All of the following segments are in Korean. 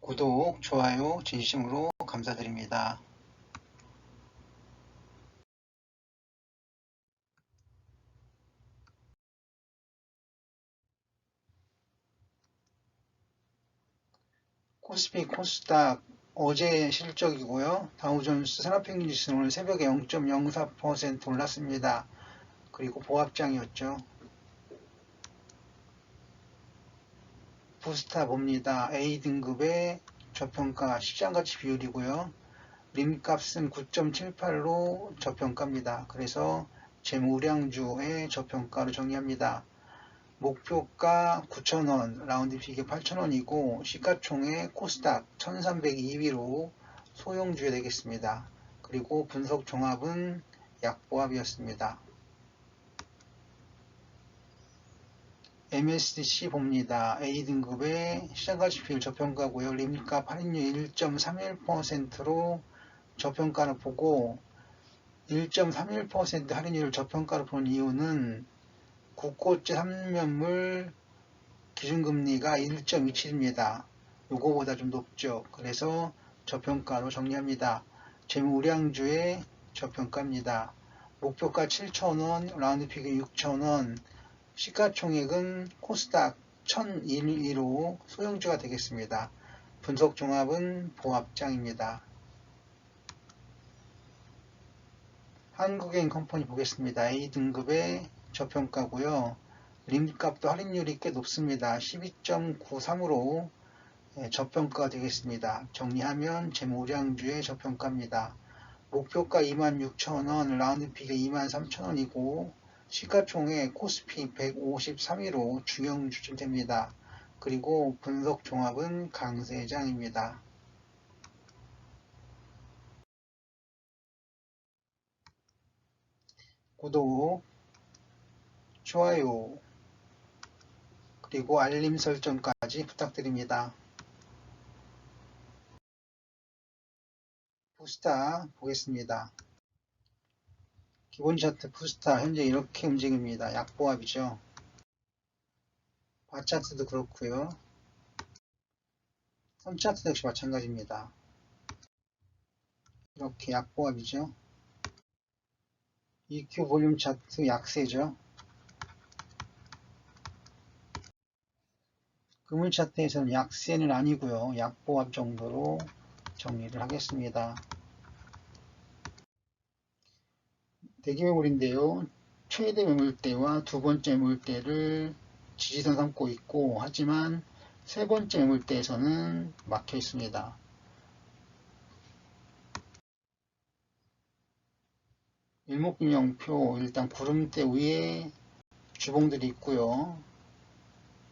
구독, 좋아요 진심으로 감사드립니다. 코스피, 코스닥 어제 실적이고요. 다우존스 산업평균지수는 오늘 새벽에 0.04% 올랐습니다. 그리고 보합장이었죠. 부스타 봅니다. A등급의 저평가 시장가치 비율이고요. 림값은 9.78로 저평가입니다. 그래서 재무우량주의 저평가로 정리합니다. 목표가 9,000원, 라운드 픽이 8,000원이고 시가총액 코스닥 1,302위로 소형주에 되겠습니다. 그리고 분석 종합은 약보합이었습니다. MSC 봅니다. A등급의 시장가치 비율 저평가고요. 림값 할인율 1.31%로 저평가를 보고 1.31% 할인율 저평가를 보는 이유는 국고채 3년물 기준금리가 1.27입니다. 요거보다 좀 높죠. 그래서 저평가로 정리합니다. 재무우량주의 저평가입니다. 목표가 7,000원, 라운드픽이 6,000원, 시가총액은 코스닥 1,001로 소형주가 되겠습니다. 분석종합은 보합장입니다. 한국개인컴퍼니 보겠습니다. A등급의 저평가고요. 림값도 할인율이 꽤 높습니다. 12.93으로 저평가가 되겠습니다. 정리하면 재무우량주의 저평가입니다. 목표가 26,000원, 라운드픽이 23,000원이고 시가총액 코스피 153위로 중형주쯤 됩니다. 그리고 분석종합은 강세장입니다. 구독, 좋아요, 그리고 알림 설정까지 부탁드립니다. 부스타 보겠습니다. 기본 차트 부스타 현재 이렇게 움직입니다. 약보합이죠. 바차트도 그렇고요. 선차트도 역시 마찬가지입니다. 이렇게 약보합이죠. EQ 볼륨 차트 약세죠. 금일 차트에서는 약세는 아니고요. 약보합 정도로 정리를 하겠습니다. 대기 매물인데요. 최대 매물대와 두 번째 매물대를 지지선 삼고 있고 하지만 세 번째 매물대에서는 막혀 있습니다. 일목균형표 일단 구름대 위에 주봉들이 있고요.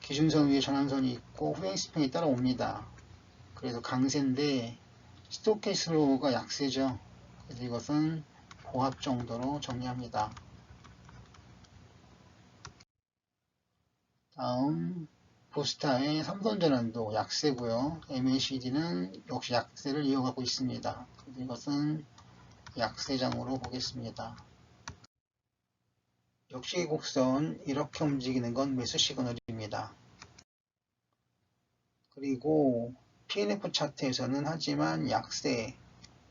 기준선 위에 전환선이 있고 후행스팽이 따라옵니다. 그래서 강세인데 스토캐스로가 약세죠. 그래서 이것은 보합 정도로 정리합니다. 다음 부스타의 삼선전환도 약세고요. MACD는 역시 약세를 이어가고 있습니다. 그래서 이것은 약세장으로 보겠습니다. 역시 곡선 이렇게 움직이는 건 매수 시그널입니다. 그리고 PNF 차트에서는 하지만 약세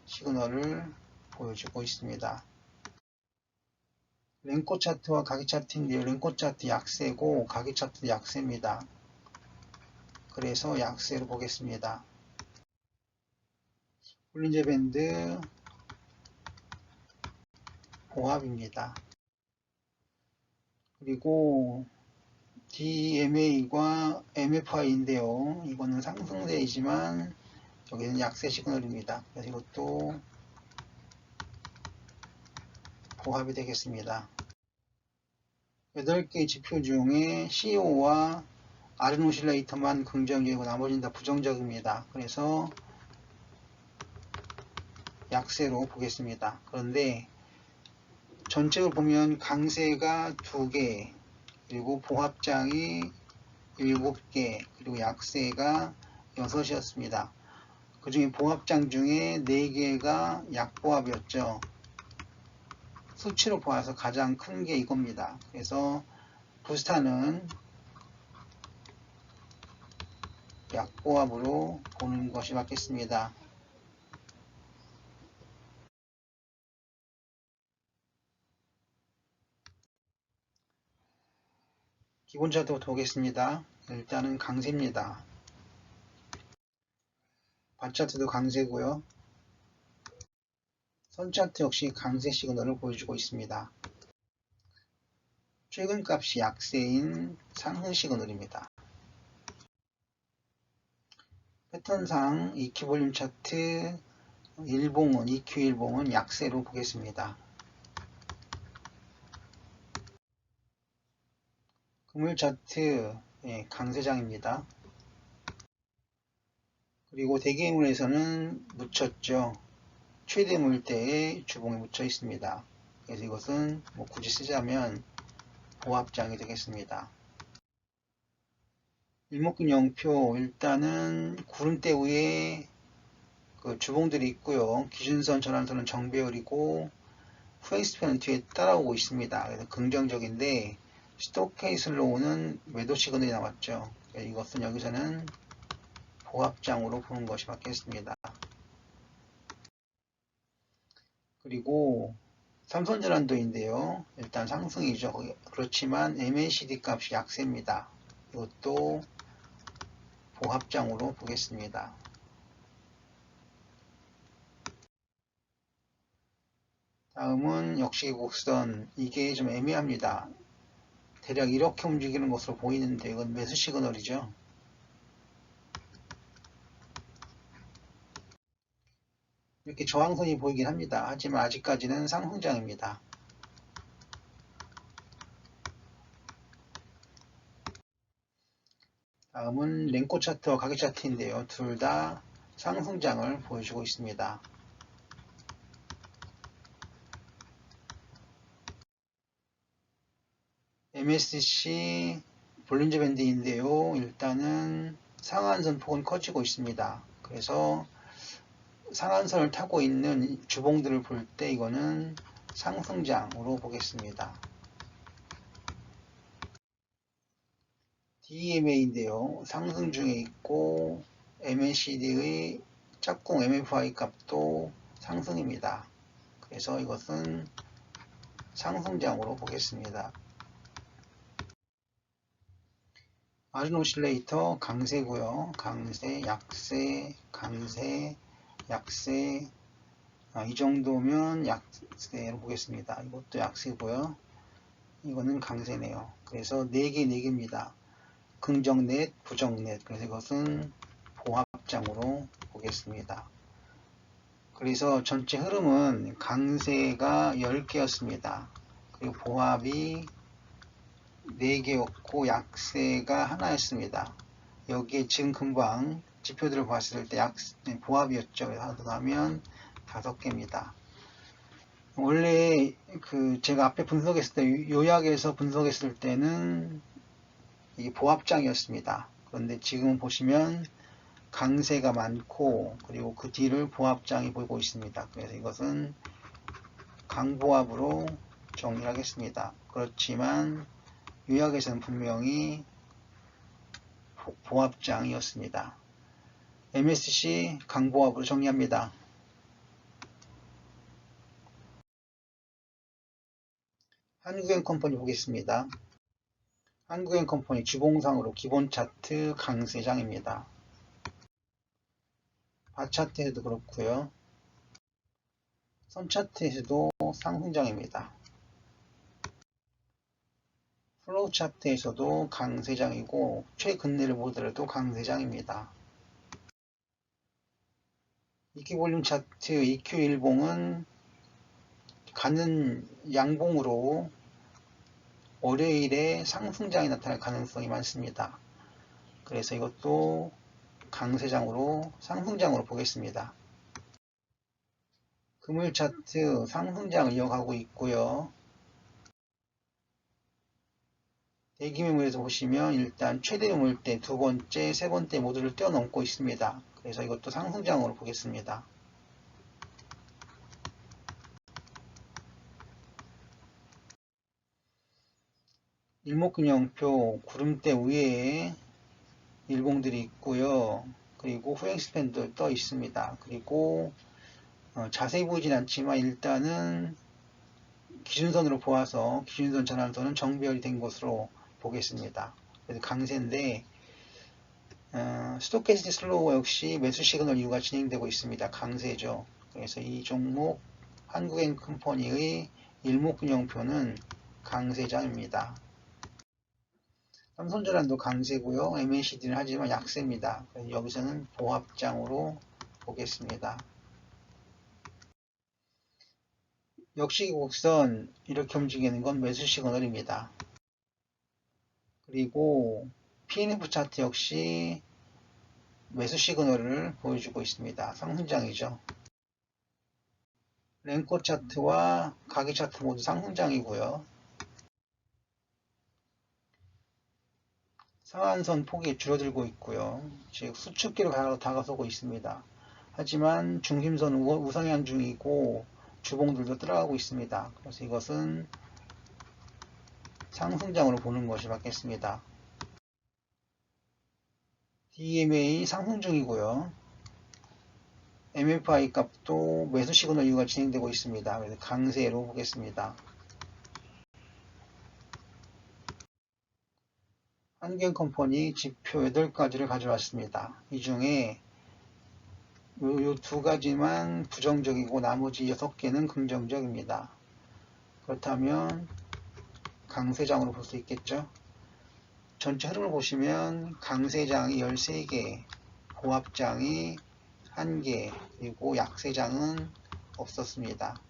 시그널을 보여주고 있습니다. 랭코 차트와 가기 차트인데요. 랭코 차트 약세고 가기 차트도 약세입니다. 그래서 약세로 보겠습니다. 볼린저 밴드 보합입니다. 그리고 DMA과 MFI인데요. 이거는 상승세이지만 여기는 약세 시그널입니다. 그래서 이것도 보합이 되겠습니다. 8개의 지표 중에 CO와 아르노실레이터만 긍정적이고 나머지는 다 부정적입니다. 그래서 약세로 보겠습니다. 그런데 전체를 보면 강세가 2개, 그리고 보합장이 7개, 그리고 약세가 6이었습니다. 그 중에 보합장 중에 4개가 약보합이었죠. 수치로 보아서 가장 큰 게 이겁니다. 그래서 부스타는 약보합으로 보는 것이 맞겠습니다. 기본 차트부터 보겠습니다. 일단은 강세입니다. 바차트도 강세고요. 선차트 역시 강세 시그널을 보여주고 있습니다. 최근 값이 약세인 상승 시그널입니다. 패턴상 EQ 볼륨 차트 일봉은 EQ 일봉은 약세로 보겠습니다. 금요일 차트 강세장입니다. 그리고 대기물에서는 묻혔죠. 최대 물대에 주봉에 묻혀 있습니다. 그래서 이것은 굳이 쓰자면 보합장이 되겠습니다. 일목균형표 일단은 구름대 위에 그 주봉들이 있고요. 기준선, 전환선은 정배열이고 후엑스편은 뒤에 따라오고 있습니다. 그래서 긍정적인데 스토케이슬로우는 매도 시그널이 나왔죠. 이것은 여기서는 보합장으로 보는 것이 맞겠습니다. 그리고 삼선전환도인데요. 일단 상승이죠. 그렇지만 MACD 값이 약세입니다. 이것도 보합장으로 보겠습니다. 다음은 역시 곡선. 이게 좀 애매합니다. 대략 이렇게 움직이는 것으로 보이는데 이건 매수 시그널이죠. 이렇게 저항선이 보이긴 합니다. 하지만 아직까지는 상승장입니다. 다음은 랭코 차트와 가격 차트인데요. 둘 다 상승장을 보여주고 있습니다. MSC 볼린저 밴드인데요. 일단은 상한선 폭은 커지고 있습니다. 그래서 상한선을 타고 있는 주봉들을 볼 때 이거는 상승장으로 보겠습니다. DMA인데요. 상승 중에 있고 MACD의 짝꿍 MFI 값도 상승입니다. 그래서 이것은 상승장으로 보겠습니다. 마진 오실레이터 강세고요. 강세, 약세, 강세, 약세. 이 정도면 약세로 보겠습니다. 이것도 약세고요. 이거는 강세네요. 그래서 4개, 4개입니다. 긍정넷, 부정넷. 그래서 이것은 보합장으로 보겠습니다. 그래서 전체 흐름은 강세가 10개였습니다. 그리고 보합이 4개였고 약세가 하나였습니다. 여기에 지금 금방 지표들을 봤을 때 보합이었죠. 그래서 하면 5개입니다. 원래 제가 앞에 분석했을 때 요약해서 분석했을 때는 이게 보합장이었습니다. 그런데 지금 보시면 강세가 많고 그리고 그 뒤를 보합장이 보이고 있습니다. 그래서 이것은 강보합으로 정리하겠습니다. 그렇지만 요약에서는 분명히 보합장이었습니다. MSC 강보합으로 정리합니다. 한국엔컴퍼니 보겠습니다. 한국엔컴퍼니 주봉상으로 기본 차트 강세장입니다. 바차트에도 그렇고요. 선차트에서도 상승장입니다. 플로우 차트에서도 강세장이고 최근래를 보더라도 강세장입니다. EQ 볼륨 차트 EQ 일봉은 가는 양봉으로 월요일에 상승장이 나타날 가능성이 많습니다. 그래서 이것도 강세장으로 상승장으로 보겠습니다. 금요일 차트 상승장을 이어가고 있고요. 대기 매물에서 보시면 일단 최대 매물대 두 번째, 세 번째 모두를 뛰어넘고 있습니다. 그래서 이것도 상승장으로 보겠습니다. 일목균형표 구름대 위에 일봉들이 있고요. 그리고 후행 스팬도 떠 있습니다. 그리고 자세히 보이진 않지만 일단은 기준선으로 보아서 기준선 전환선은 정배열이 된 것으로 보겠습니다. 그래서 강세인데 스토캐스틱 슬로우 역시 매수 시그널 이후가 진행되고 있습니다. 강세죠. 그래서 이 종목 한국엔컴퍼니의 일목균형표는 강세장입니다. 삼성전환도 강세고요. MACD는 하지만 약세입니다. 그래서 여기서는 보합장으로 보겠습니다. 역시 곡선 이렇게 움직이는 건 매수 시그널입니다. 그리고 PNF 차트 역시 매수 시그널을 보여주고 있습니다. 상승장이죠. 랭커 차트와 가계 차트 모두 상승장이고요. 상한선 폭이 줄어들고 있고요. 즉 수축기로 다가서고 있습니다. 하지만 중심선은 우상향 중이고 주봉들도 따라가고 있습니다. 그래서 이것은 상승장으로 보는 것이 맞겠습니다. DMA 상승 중이고요. MFI 값도 매수 시그널 이유가 진행되고 있습니다. 그래서 강세로 보겠습니다. 한국엔컴퍼니 지표 8가지를 가져왔습니다. 이 중에 요 2가지만 부정적이고 나머지 6개는 긍정적입니다. 그렇다면 강세장으로 볼 수 있겠죠. 전체 흐름을 보시면 강세장이 13개, 보합장이 1개, 그리고 약세장은 없었습니다.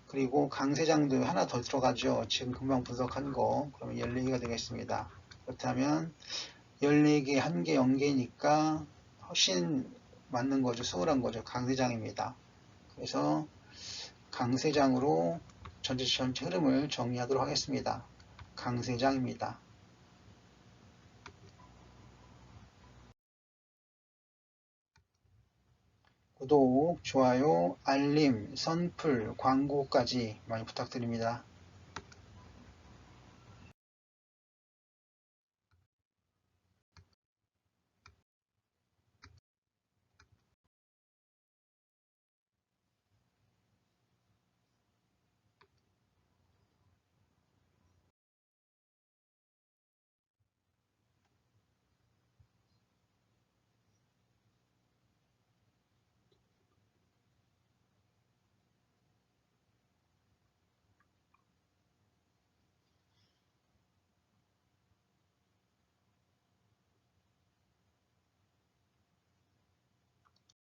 그리고 강세장도 하나 더 들어가죠. 지금 금방 분석한 거. 그러면 14개가 되겠습니다. 그렇다면 14개, 1개, 0개니까 훨씬 맞는 거죠. 수월한 거죠. 강세장입니다. 그래서 강세장으로 전체 흐름을 정리하도록 하겠습니다. 강세장입니다. 구독, 좋아요, 알림, 선풀, 광고까지 많이 부탁드립니다.